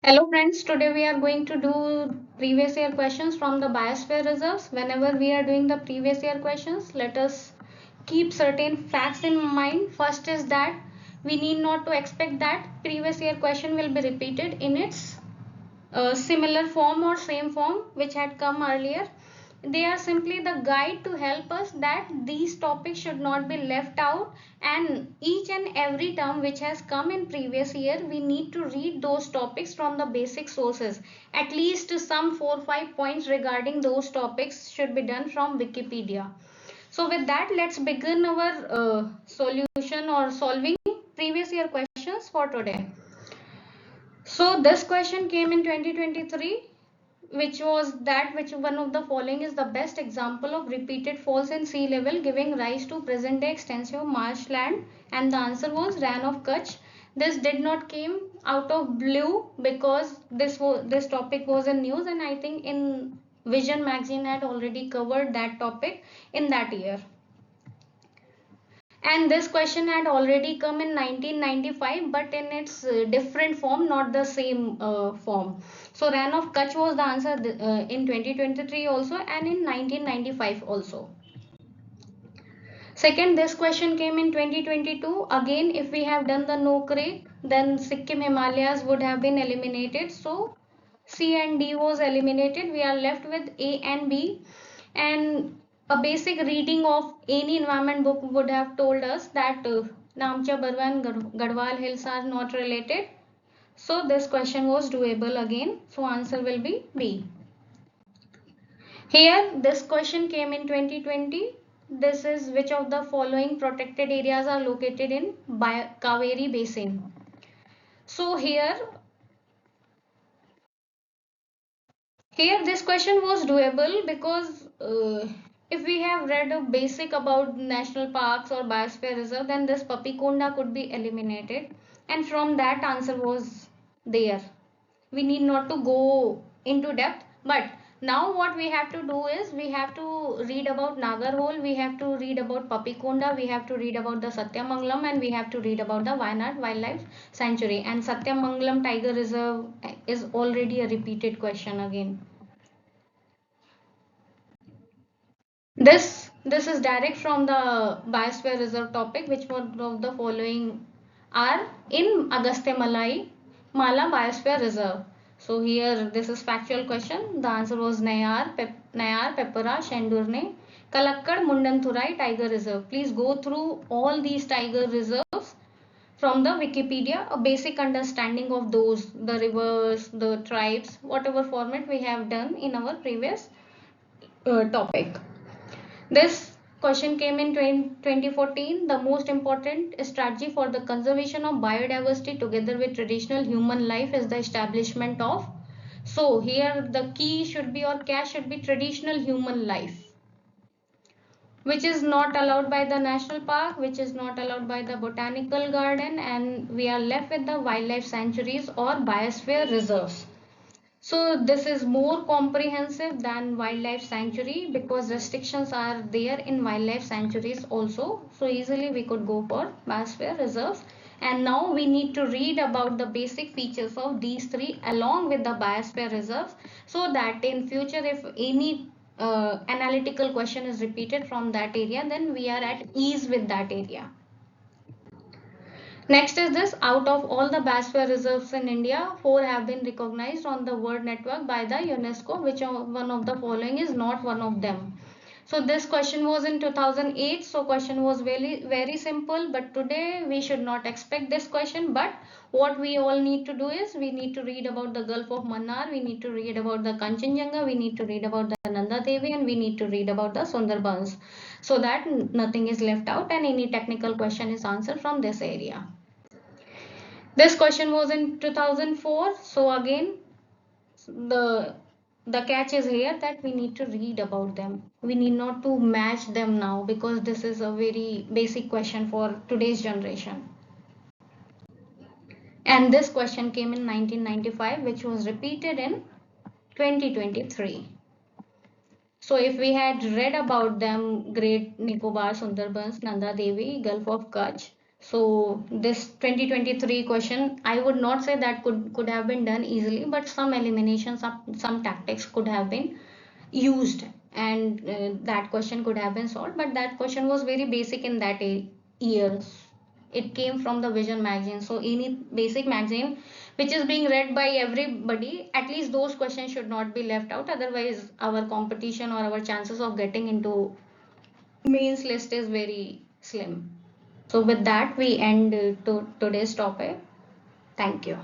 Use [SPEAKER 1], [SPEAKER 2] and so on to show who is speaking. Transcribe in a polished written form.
[SPEAKER 1] Hello friends, today we are going to do previous year questions from the Biosphere Reserves. Whenever we are doing the previous year questions, let us keep certain facts in mind. First is that we need not to expect that previous year question will be repeated in its similar form or same form which had come earlier. They are simply the guide to help us that these topics should not be left out, and each and every term which has come in previous year we need to read those topics from the basic sources. At least some 4 5 points regarding those topics should be done from Wikipedia. So with that, let's begin our solution or solving previous year questions for today. So this question came in 2023, which was that which one of the following is the best example of repeated falls in sea level giving rise to present day extensive marshland, and the answer was Ran of Kutch. This did not came out of blue because this topic was in news, and I think in Vision magazine had already covered that topic in that year. And this question had already come in 1995, but in its different form, not the same form. So Ran of Kutch was the answer in 2023 also, and in 1995 also. Second, this question came in 2022. Again, if we have done the no creek, then Sikkim Himalayas would have been eliminated. So C and D was eliminated. We are left with A and B. And a basic reading of any environment book would have told us that Namcha Barwa and Gadwal hills are not related. So this question was doable again. So answer will be B. Here, this question came in 2020. This is which of the following protected areas are located in Kaveri Basin. So here this question was doable because if we have read a basic about national parks or biosphere reserve, then this Papikonda could be eliminated, and from that answer was there. We need not to go into depth, but now what we have to do is we have to read about Nagarhole, we have to read about Papikonda, we have to read about the Satyamangalam, and we have to read about the Wayanad Wildlife Sanctuary. And Satyamangalam Tiger Reserve is already a repeated question again. This is direct from the Biosphere Reserve topic, which one of the following are in Agastyamalai Mala Biosphere Reserve. So here this is factual question. The answer was Nayar, Peppara, Shendurne, Kalakkad, Mundanthurai Tiger Reserve. Please go through all these tiger reserves from the Wikipedia, a basic understanding of those, the rivers, the tribes, whatever format we have done in our previous topic. This question came in 2014. The most important strategy for the conservation of biodiversity together with traditional human life is the establishment of. So here the key should be or catch should be traditional human life, which is not allowed by the national park, which is not allowed by the botanical garden, and we are left with the wildlife sanctuaries or biosphere reserves. So this is more comprehensive than wildlife sanctuary because restrictions are there in wildlife sanctuaries also. So easily we could go for biosphere reserves. And now we need to read about the basic features of these three along with the biosphere reserves, so that in future if any analytical question is repeated from that area, then we are at ease with that area. Next is this, out of all the biosphere reserves in India, 4 have been recognized on the World Network by the UNESCO, which one of the following is not one of them. So this question was in 2008, so question was very simple, but today we should not expect this question. But what we all need to do is we need to read about the Gulf of Mannar, we need to read about the Kanchenjunga, we need to read about the Nanda Devi, and we need to read about the Sundarbans, so that nothing is left out and any technical question is answered from this area. This question was in 2004. So again, the the catch is here that we need to read about them. We need not to match them now because this is a very basic question for today's generation. And this question came in 1995, which was repeated in 2023. So if we had read about them, Great Nicobar, Sundarbans, Nanda Devi, Gulf of Kutch, So this 2023 question, I would not say that could have been done easily, but some eliminations, some tactics could have been used, and that question could have been solved. But that question was very basic in that year. It came from the Vision magazine. So any basic magazine which is being read by everybody, at least those questions should not be left out. Otherwise, our competition or our chances of getting into mains list is very slim. So with that, we end today's topic. Thank you.